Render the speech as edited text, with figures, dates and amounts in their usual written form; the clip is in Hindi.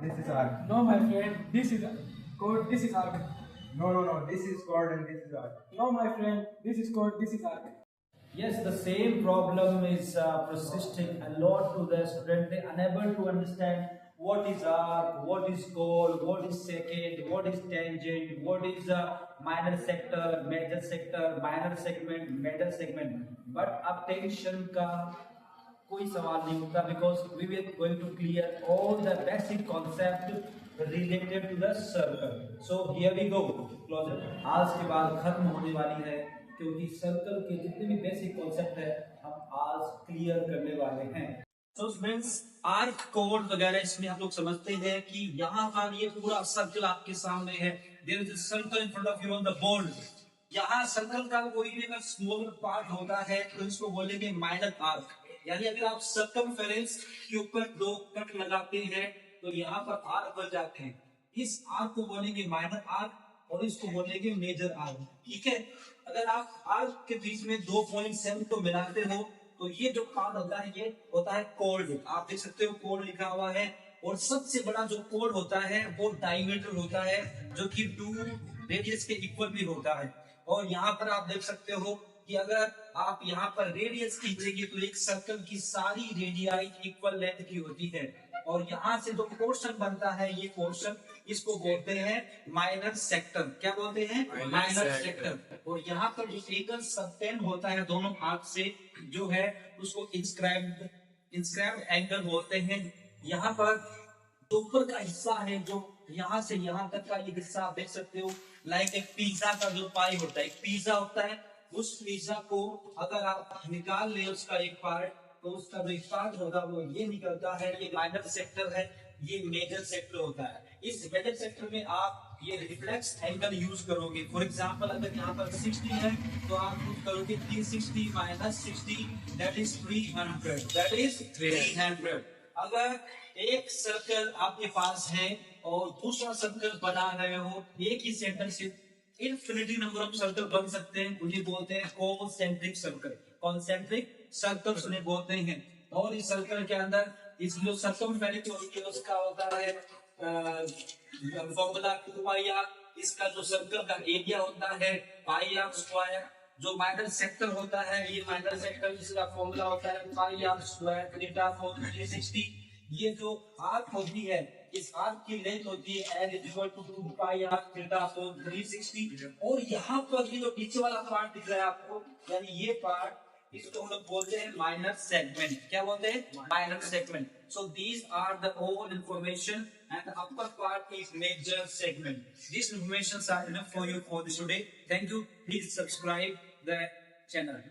this is arc. No, my friend, this is chord, this is arc. No, this is chord and this is arc. No, my friend, this is chord, this is arc. Yes, the same problem is persisting a lot to the student. They are unable to understand what is arc, what is chord, what is secant, what is tangent, what is minor sector, major sector, minor segment, major segment. But अब tension का कोई सवाल नहीं होता because we were going to clear all the basic concept related to the circle. So here we go. Closer. आज के बाद खत्म होने वाली है क्योंकि सर्कल के जितने भी बेसिक कॉन्सेप्ट है हम आज क्लियर करने वाले हैं। तो फ्रेंड्स आर्क कोड वगैरह इसमें आप लोग समझते हैं कि यहाँ पर ये पूरा सर्कल आपके सामने है। There is a circle in front of you on the board. यहाँ सर्कल का कोई भी अगर स्मॉल पार्ट होता है तो इसको बोलेंगे माइनर आर्क। यानी अगर आप सर्कमफेरेंस के ऊपर दो कट लगाते हैं तो यहाँ पर आर्क बन जाते हैं। इस आर्क को बोलेंगे माइनर आर्क और इसको बोलेंगे मेजर आर्क। ठीक है, अगर आप आर्क के बीच में 2.7 को मिलाते हो तो ये जो पार्ट होता है ये होता है कोड। आप देख सकते हो कोड लिखा हुआ है और सबसे बड़ा जो कोड होता है वो डायमीटर होता है जो कि 2 रेडियस के इक्वल भी होता है। और यहाँ पर आप देख सकते हो कि अगर आप यहाँ पर रेडियस खींचेंगे तो एक सर्कल की सारी रेडियाई इक्वल लेंथ की होती है और यहाँ से जो पोर्शन बनता है ये पोर्शन इसको बोलते हैं माइनर सेक्टर। क्या बोलते हैं? Minor sector. और यहाँ पर जो एंगल सबटेंड होता है दोनों हाथ से जो है उसको इंस्क्राइब्ड एंगल बोलते हैं। यहाँ पर जो ऊपर का हिस्सा है जो यहाँ से यहाँ तक का ये हिस्सा आप देख सकते हो लाइक एक पिज्जा का जो पाई होता है, एक पिज्जा होता है, उस पिज्जा को अगर आप निकाल ले उसका एक पार्ट तो उसका जो पार्ट होगा वो ये निकलता है। ये माइनर सेक्टर है, ये मेजर सेक्टर होता है। इस मेजर सेक्टर में आप ये रिफ्लेक्स एंगल यूज करोगे। फॉर एग्जांपल अगर यहाँ पर 60 है तो आप यूज करोगे 360 minus 60 that is 300। That is 300। अगर एक सर्कल आपके पास है और दूसरा सर्कल बना रहे हो एक ही सेंटर से इनफिनिटी नंबर ऑफ सर्कल बन सकते हैं, उन्हें बोलते हैं कॉन्सेंट्रिक सर्कल। कॉन्सेंट्रिक सर्कल्स उन्हें बोलते हैं। और इस सर्कल के अंदर इस जो सर्कमफेरेंस होती है उसका होता है फॉर्मूला 2πr। इसका जो सर्कल का एरिया होता है πr स्क्वायर। जो माइनर सेक्टर होता है ये माइनर सेक्टर इसका फॉर्मूला होता है πr स्क्वायर थीटा कोण 360। ये जो आर्क होती है इस आर्क की लेंथ होती है n equal to 2πr theta कोण 360। और यहाँ पर ये जो पीछे वाला पार्ट दिख रहा है आपको यानी ये पार्ट इसको हम लोग बोलते हैं माइनर सेगमेंट। क्या बोलते हैं? Minor segment. So these are the all information and the upper part is major segment. These informations are enough for you for this today. Thank you. Please subscribe the channel.